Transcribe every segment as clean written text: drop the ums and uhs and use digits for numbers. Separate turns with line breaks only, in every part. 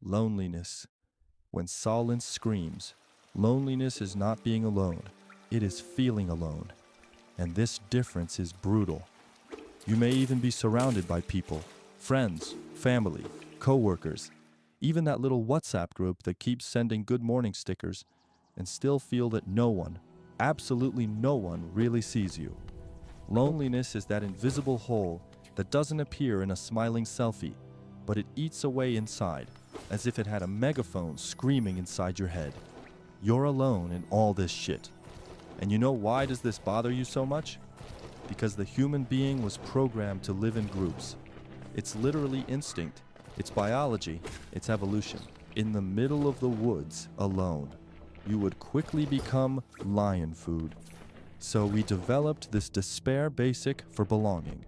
Loneliness. When silence screams, loneliness is not being alone, it is feeling alone. And this difference is brutal. You may even be surrounded by people, friends, family, coworkers, even that little WhatsApp group that keeps sending good morning stickers, and still feel that no one, absolutely no one, really sees you. Loneliness is that invisible hole that doesn't appear in a smiling selfie, but it eats away inside, as if it had a megaphone screaming inside your head. You're alone in all this shit. And you know why does this bother you so much? Because the human being was programmed to live in groups. It's literally instinct, it's biology, it's evolution. In the middle of the woods, alone, you would quickly become lion food. So we developed this despair basic for belonging.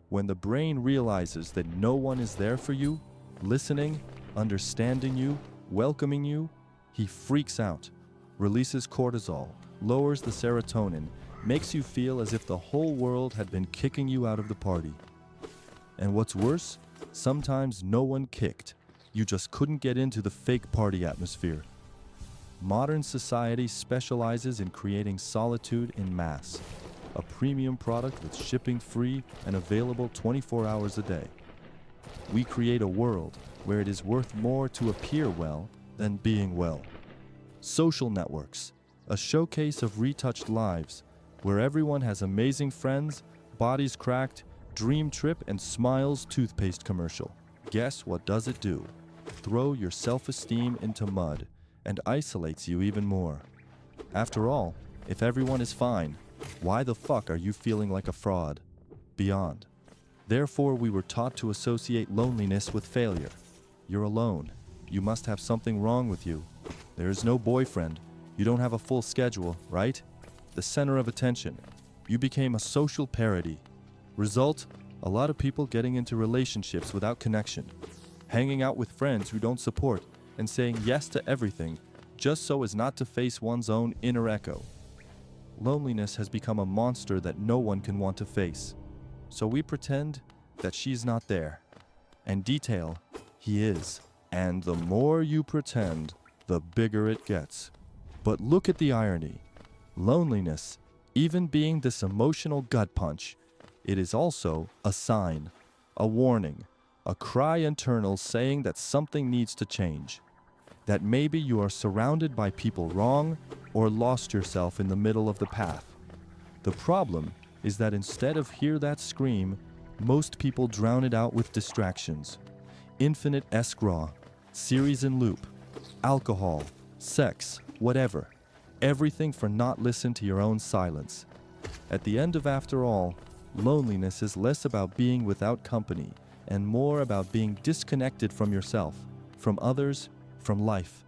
When the brain realizes that no one is there for you, listening, understanding you, welcoming you, he freaks out, releases cortisol, lowers the serotonin, makes you feel as if the whole world had been kicking you out of the party. And what's worse, sometimes no one kicked. You just couldn't get into the fake party atmosphere. Modern society specializes in creating solitude in mass, a premium product that's shipping free and available 24 hours a day. We create a world where it is worth more to appear well than being well. Social networks, a showcase of retouched lives, where everyone has amazing friends, bodies cracked, dream trip, and smiles toothpaste commercial. Guess what does it do? Throw your self-esteem into mud and isolates you even more. After all, if everyone is fine, why the fuck are you feeling like a fraud? Beyond. Therefore, we were taught to associate loneliness with failure. You're alone. You must have something wrong with you. There is no boyfriend. You don't have a full schedule, right? The center of attention. You became a social parody. Result, a lot of people getting into relationships without connection, hanging out with friends who don't support, and saying yes to everything just so as not to face one's own inner echo. Loneliness has become a monster that no one can want to face. So we pretend that she's not there, and detail he is. And the more you pretend, the bigger it gets. But look at the irony. Loneliness, even being this emotional gut punch, it is also a sign, a warning, a cry internal saying that something needs to change. That maybe you are surrounded by people wrong or lost yourself in the middle of the path. The problem is that instead of hear that scream, most people drown it out with distractions. Infinite escrow, series in loop, alcohol, sex, whatever. Everything for not listen to your own silence. At the end of after all, loneliness is less about being without company and more about being disconnected from yourself, from others, from life.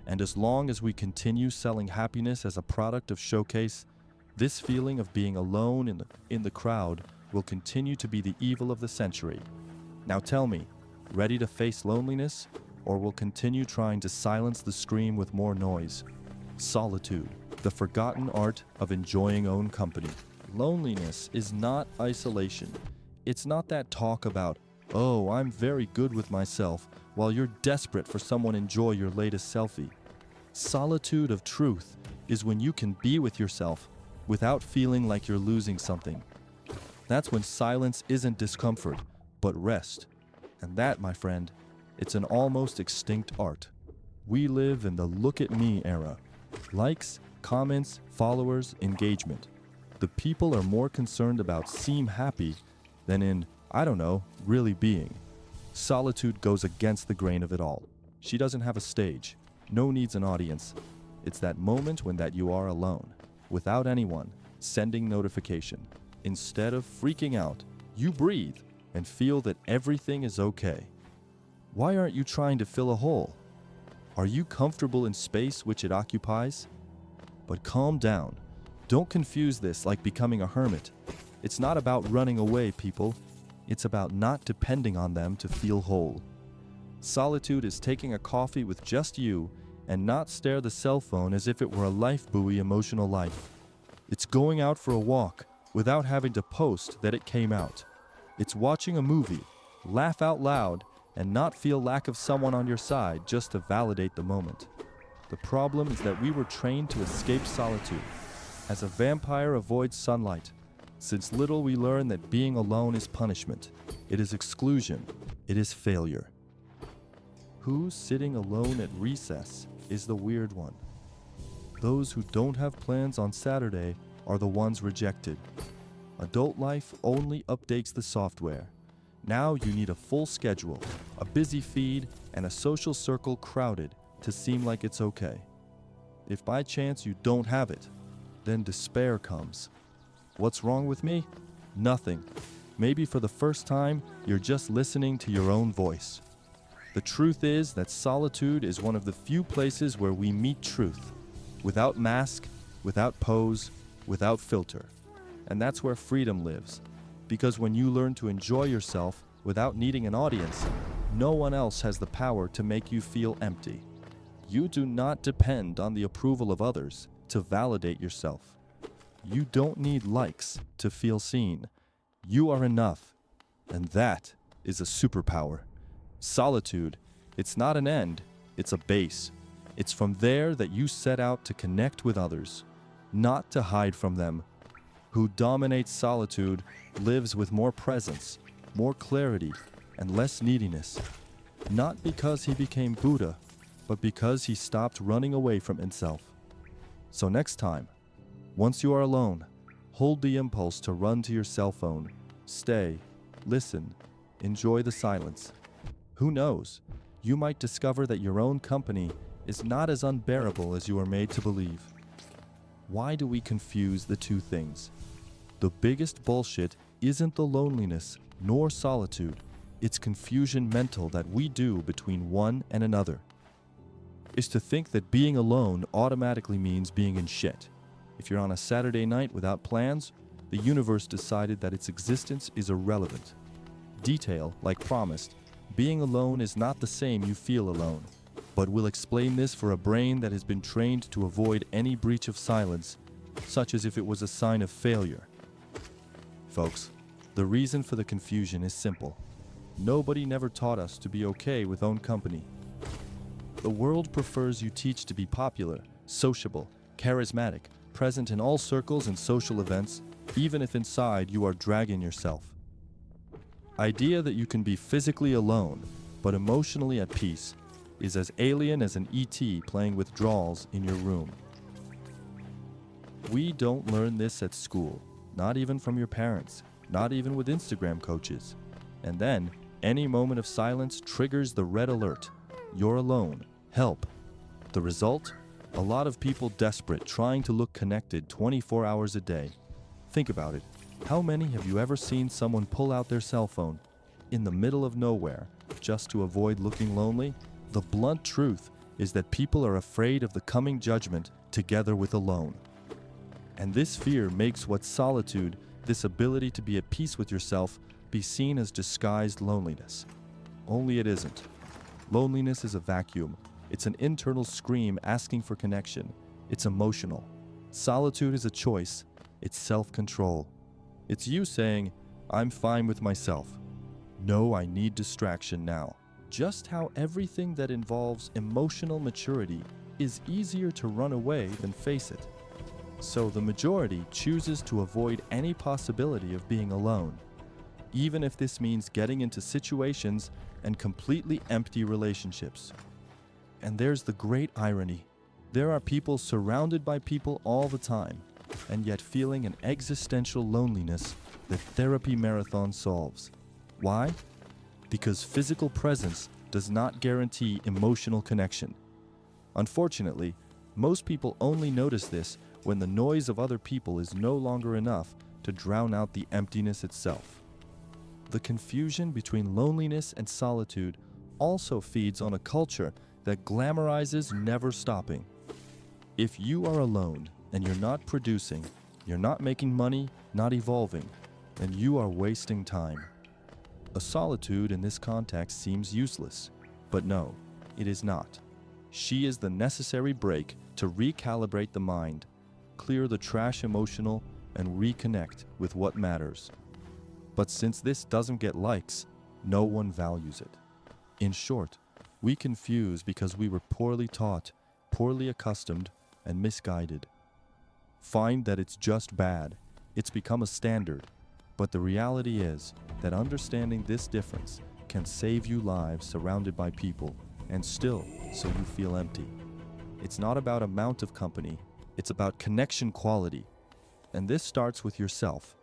And as long as we continue selling happiness as a product of showcase, this feeling of being alone in the crowd will continue to be the evil of the century. Now tell me, ready to face loneliness, or will continue trying to silence the scream with more noise? Solitude, the forgotten art of enjoying own company. Loneliness is not isolation. It's not that talk about, oh, I'm very good with myself, while you're desperate for someone to enjoy your latest selfie. Solitude of truth is when you can be with yourself without feeling like you're losing something. That's when silence isn't discomfort, but rest. And that, my friend, it's an almost extinct art. We live in the look at me era. Likes, comments, followers, engagement. The people are more concerned about seem happy than in, I don't know, really being. Solitude goes against the grain of it all. She doesn't have a stage. No needs an audience. It's that moment when that you are alone, without anyone, sending notification. Instead of freaking out, you breathe and feel that everything is okay. Why aren't you trying to fill a hole? Are you comfortable in space which it occupies? But calm down. Don't confuse this like becoming a hermit. It's not about running away, people. It's about not depending on them to feel whole. Solitude is taking a coffee with just you and not stare the cell phone as if it were a life buoy emotional life. It's going out for a walk without having to post that it came out. It's watching a movie, laugh out loud, and not feel lack of someone on your side just to validate the moment. The problem is that we were trained to escape solitude, as a vampire avoids sunlight. Since little we learn that being alone is punishment, it is exclusion, it is failure. Who's sitting alone at recess is the weird one. Those who don't have plans on Saturday are the ones rejected. Adult life only updates the software. Now you need a full schedule, a busy feed, and a social circle crowded to seem like it's okay. If by chance you don't have it, then despair comes. What's wrong with me? Nothing. Maybe for the first time, you're just listening to your own voice. The truth is that solitude is one of the few places where we meet truth, without mask, without pose, without filter. And that's where freedom lives. Because when you learn to enjoy yourself without needing an audience, no one else has the power to make you feel empty. You do not depend on the approval of others to validate yourself. You don't need likes to feel seen. You are enough, and that is a superpower. Solitude, it's not an end, it's a base. It's from there that you set out to connect with others, not to hide from them. Who dominates solitude lives with more presence, more clarity, and less neediness. Not because he became Buddha, but because he stopped running away from himself. So next time, once you are alone, hold the impulse to run to your cell phone. Stay, listen, enjoy the silence. Who knows? You might discover that your own company is not as unbearable as you are made to believe. Why do we confuse the two things? The biggest bullshit isn't the loneliness nor solitude. It's confusion mental that we do between one and another. Is to think that being alone automatically means being in shit. If you're on a Saturday night without plans, the universe decided that its existence is irrelevant. Detail, like promised, being alone is not the same you feel alone, but we'll explain this for a brain that has been trained to avoid any breach of silence, such as if it was a sign of failure. Folks, the reason for the confusion is simple. Nobody never taught us to be okay with own company. The world prefers you teach to be popular, sociable, charismatic, present in all circles and social events, even if inside you are dragging yourself. Idea that you can be physically alone, but emotionally at peace, is as alien as an ET playing withdrawals in your room. We don't learn this at school, not even from your parents, not even with Instagram coaches. And then, any moment of silence triggers the red alert. You're alone. Help. The result? A lot of people desperate, trying to look connected 24 hours a day. Think about it. How many have you ever seen someone pull out their cell phone in the middle of nowhere just to avoid looking lonely? The blunt truth is that people are afraid of the coming judgment together with alone. And this fear makes what solitude, this ability to be at peace with yourself, be seen as disguised loneliness. Only it isn't. Loneliness is a vacuum. It's an internal scream asking for connection. It's emotional. Solitude is a choice. It's self-control. It's you saying, I'm fine with myself. No, I need distraction now. Just how everything that involves emotional maturity is easier to run away than face it. So the majority chooses to avoid any possibility of being alone, even if this means getting into situations and completely empty relationships. And there's the great irony. There are people surrounded by people all the time, and yet feeling an existential loneliness that therapy marathon solves. Why? Because physical presence does not guarantee emotional connection. Unfortunately, most people only notice this when the noise of other people is no longer enough to drown out the emptiness itself. The confusion between loneliness and solitude also feeds on a culture that glamorizes never stopping. If you are alone and you're not producing, you're not making money, not evolving, then you are wasting time. A solitude in this context seems useless, but no, it is not. She is the necessary break to recalibrate the mind, clear the trash emotional, and reconnect with what matters. But since this doesn't get likes, no one values it. In short, we confuse because we were poorly taught, poorly accustomed, and misguided. Find that it's just bad. It's become a standard. But the reality is that understanding this difference can save you lives surrounded by people and still so you feel empty. It's not about amount of company, it's about connection quality. And this starts with yourself.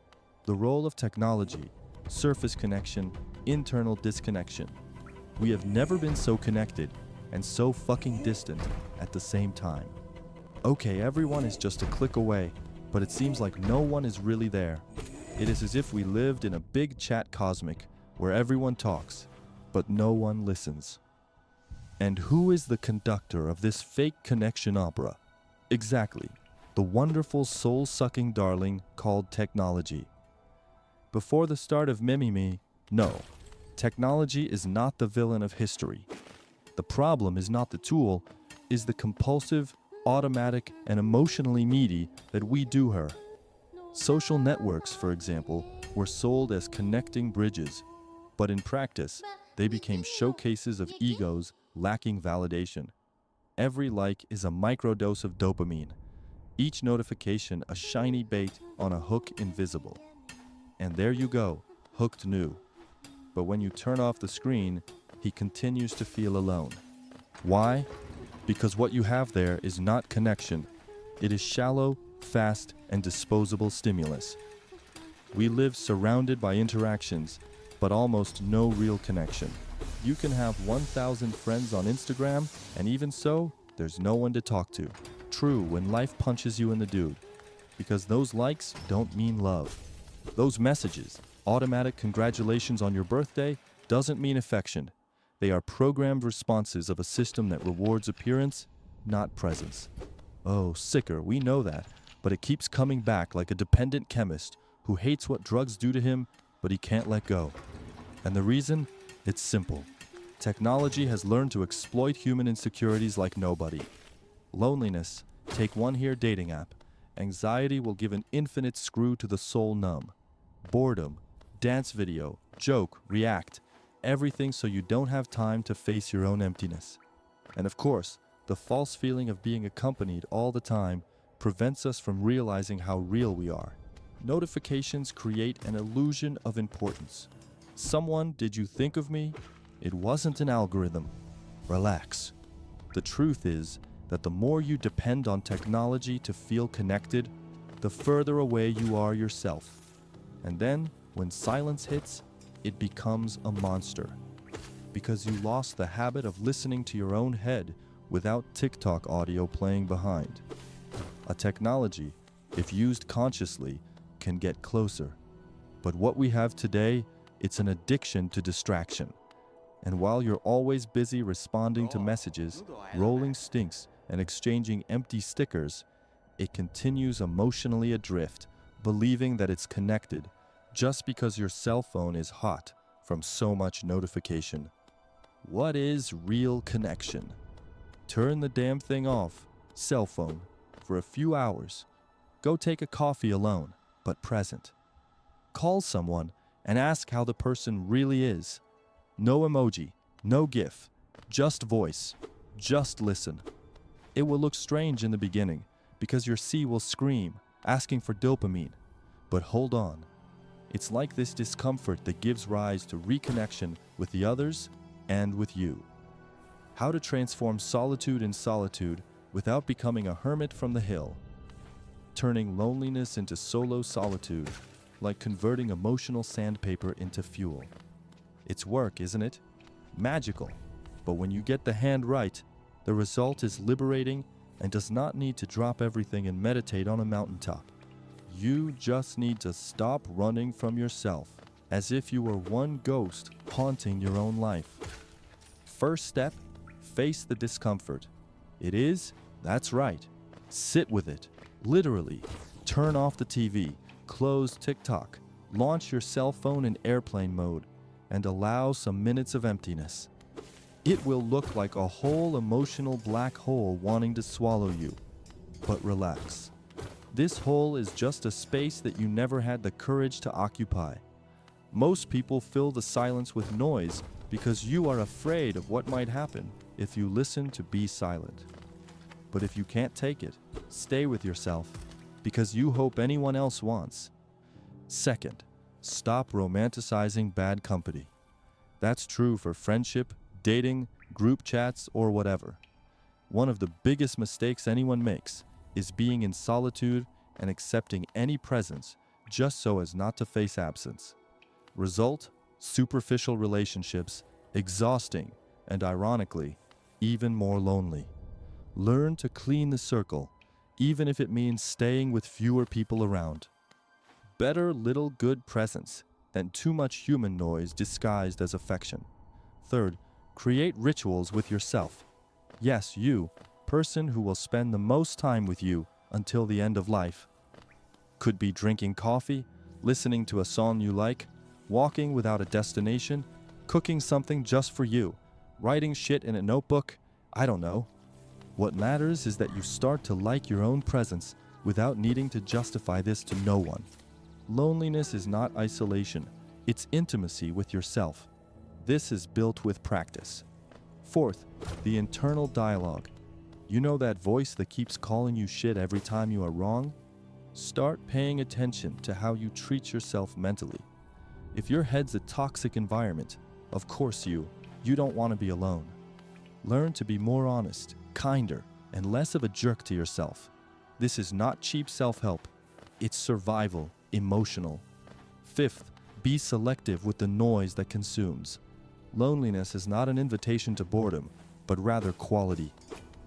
The role of technology, surface connection, internal disconnection. We have never been so connected and so fucking distant at the same time. Okay, everyone is just a click away, but it seems like no one is really there. It is as if we lived in a big chat cosmic where everyone talks, but no one listens. And who is the conductor of this fake connection opera? Exactly, the wonderful soul-sucking darling called technology. Before the start of Mimimi, no, technology is not the villain of history. The problem is not the tool, is the compulsive, automatic, and emotionally needy that we do her. Social networks, for example, were sold as connecting bridges, but in practice, they became showcases of egos lacking validation. Every like is a microdose of dopamine, each notification a shiny bait on a hook invisible. And there you go, hooked new. But when you turn off the screen, he continues to feel alone. Why? Because what you have there is not connection. It is shallow, fast, and disposable stimulus. We live surrounded by interactions, but almost no real connection. You can have 1,000 friends on Instagram, and even so, there's no one to talk to. True, when life punches you in the dude. Because those likes don't mean love. Those messages, automatic congratulations on your birthday, doesn't mean affection. They are programmed responses of a system that rewards appearance, not presence. Oh, sicker, we know that, but it keeps coming back like a dependent chemist who hates what drugs do to him, but he can't let go. And the reason? It's simple. Technology has learned to exploit human insecurities like nobody. Loneliness, take one here dating app. Anxiety will give an infinite screw to the soul numb. Boredom, dance video, joke, react. Everything so you don't have time to face your own emptiness. And of course, the false feeling of being accompanied all the time prevents us from realizing how real we are. Notifications create an illusion of importance. Someone, did you think of me? It wasn't an algorithm. Relax. The truth is that the more you depend on technology to feel connected, the further away you are yourself. And then, when silence hits, it becomes a monster. Because you lost the habit of listening to your own head without TikTok audio playing behind. A technology, if used consciously, can get closer. But what we have today, it's an addiction to distraction. And while you're always busy responding to messages, rolling stinks, and exchanging empty stickers, it continues emotionally adrift, believing that it's connected, just because your cell phone is hot from so much notification. What is real connection? Turn the damn thing off, cell phone, for a few hours. Go take a coffee alone, but present. Call someone and ask how the person really is. No emoji, no GIF, just voice, just listen. It will look strange in the beginning because your C will scream, asking for dopamine. But hold on. It's like this discomfort that gives rise to reconnection with the others and with you. How to transform solitude in solitude without becoming a hermit from the hill. Turning loneliness into solo solitude, like converting emotional sandpaper into fuel. It's work, isn't it? Magical. But when you get the hand right, the result is liberating and does not need to drop everything and meditate on a mountaintop. You just need to stop running from yourself as if you were one ghost haunting your own life. First step, face the discomfort. It is, that's right. Sit with it. Literally. Turn off the TV, close TikTok, launch your cell phone in airplane mode, and allow some minutes of emptiness. It will look like a whole emotional black hole wanting to swallow you. But relax. This hole is just a space that you never had the courage to occupy. Most people fill the silence with noise because you are afraid of what might happen if you listen to be silent. But if you can't take it, stay with yourself because you hope anyone else wants. Second, stop romanticizing bad company. That's true for friendship, dating, group chats, or whatever. One of the biggest mistakes anyone makes is being in solitude and accepting any presence just so as not to face absence. Result: superficial relationships, exhausting, and ironically, even more lonely. Learn to clean the circle, even if it means staying with fewer people around. Better little good presence than too much human noise disguised as affection. Third, create rituals with yourself. Yes, you, person who will spend the most time with you until the end of life. Could be drinking coffee, listening to a song you like, walking without a destination, cooking something just for you, writing shit in a notebook, I don't know. What matters is that you start to like your own presence without needing to justify this to no one. Loneliness is not isolation, it's intimacy with yourself. This is built with practice. Fourth, the internal dialogue. You know that voice that keeps calling you shit every time you are wrong? Start paying attention to how you treat yourself mentally. If your head's a toxic environment, of course you don't want to be alone. Learn to be more honest, kinder, and less of a jerk to yourself. This is not cheap self-help. It's survival, emotional. Fifth, be selective with the noise that consumes. Loneliness is not an invitation to boredom, but rather quality.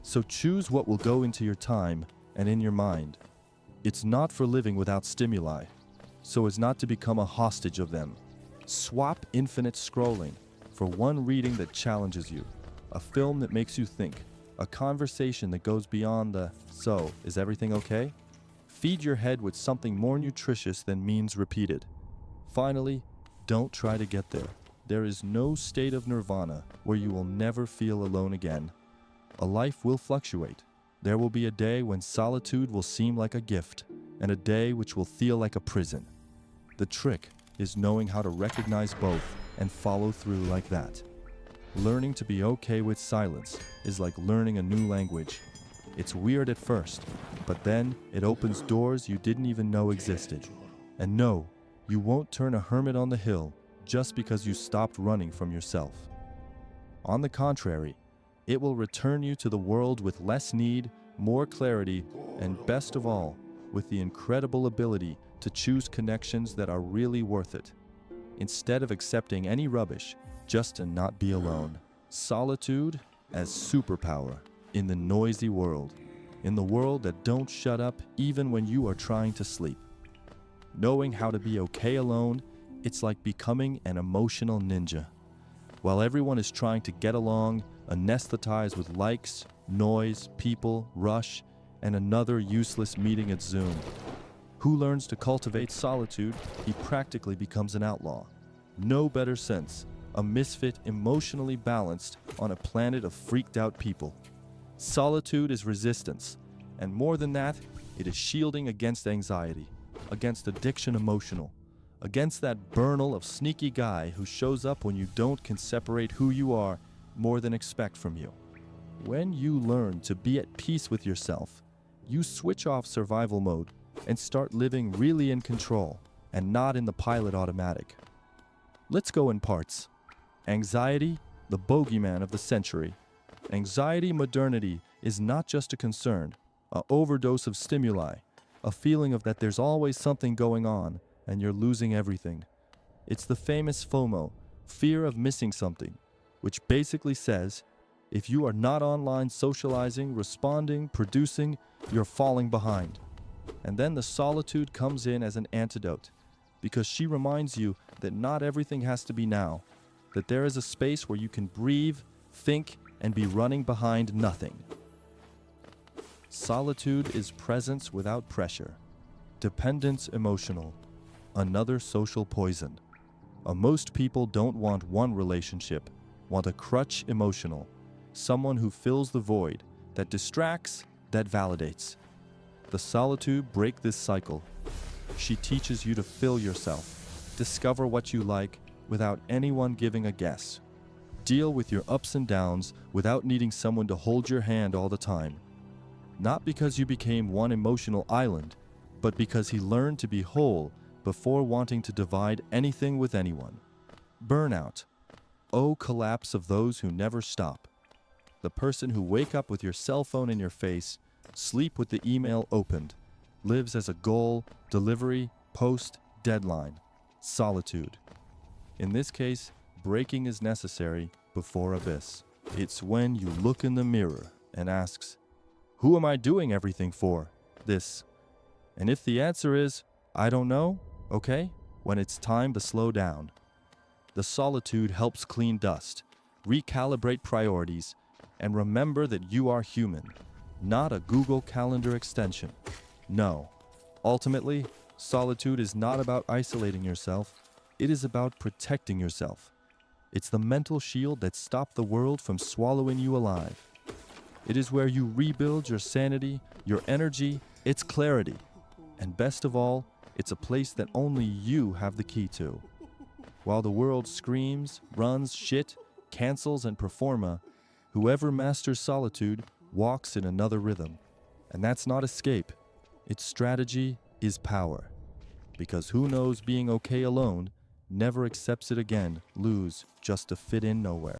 So choose what will go into your time and in your mind. It's not for living without stimuli, so as not to become a hostage of them. Swap infinite scrolling for one reading that challenges you, a film that makes you think, a conversation that goes beyond the "so, is everything okay?" Feed your head with something more nutritious than memes repeated. Finally, don't try to get there. There is no state of nirvana where you will never feel alone again. A life will fluctuate. There will be a day when solitude will seem like a gift, and a day which will feel like a prison. The trick is knowing how to recognize both and follow through like that. Learning to be okay with silence is like learning a new language. It's weird at first, but then it opens doors you didn't even know existed. And no, you won't turn a hermit on the hill just because you stopped running from yourself. On the contrary, it will return you to the world with less need, more clarity, and best of all, with the incredible ability to choose connections that are really worth it, instead of accepting any rubbish just to not be alone. Solitude as superpower in the noisy world, in the world that don't shut up even when you are trying to sleep. Knowing how to be okay alone, it's like becoming an emotional ninja. While everyone is trying to get along, anesthetized with likes, noise, people, rush, and another useless meeting at Zoom. Who learns to cultivate solitude, he practically becomes an outlaw. No better sense, a misfit emotionally balanced on a planet of freaked out people. Solitude is resistance, and more than that, it is shielding against anxiety, against addiction emotional, against that burnal of sneaky guy who shows up when you can separate who you are more than expect from you. When you learn to be at peace with yourself, you switch off survival mode and start living really in control and not in the pilot automatic. Let's go in parts. Anxiety, the bogeyman of the century. Anxiety modernity is not just a concern, an overdose of stimuli, a feeling of that there's always something going on and you're losing everything. It's the famous FOMO, fear of missing something, which basically says, if you are not online socializing, responding, producing, you're falling behind. And then the solitude comes in as an antidote, because she reminds you that not everything has to be now, that there is a space where you can breathe, think, and be running behind nothing. Solitude is presence without pressure. Dependence emotional. Another social poison. Most people don't want one relationship, want a crutch emotional. Someone who fills the void, that distracts, that validates. The solitude breaks this cycle. She teaches you to fill yourself, discover what you like without anyone giving a guess. deal with your ups and downs without needing someone to hold your hand all the time. Not because you became one emotional island, but because he learned to be whole before wanting to divide anything with anyone. Burnout. Oh, collapse of those who never stop. The person who wake up with your cell phone in your face, sleep with the email opened, lives as a goal, delivery, post, deadline. Solitude. In this case, breaking is necessary before abyss. It's when you look in the mirror and asks, who am I doing everything for? This. And if the answer is, I don't know, okay, when it's time to slow down. The solitude helps clean dust, recalibrate priorities, and remember that you are human, not a Google Calendar extension. No. Ultimately, solitude is not about isolating yourself. It is about protecting yourself. It's the mental shield that stopped the world from swallowing you alive. It is where you rebuild your sanity, your energy, its clarity. And best of all, it's a place that only you have the key to. While the world screams, runs, shit, cancels, and performa, whoever masters solitude walks in another rhythm. And that's not escape. Its strategy is power. Because who knows being okay alone, never accepts it again, lose just to fit in nowhere.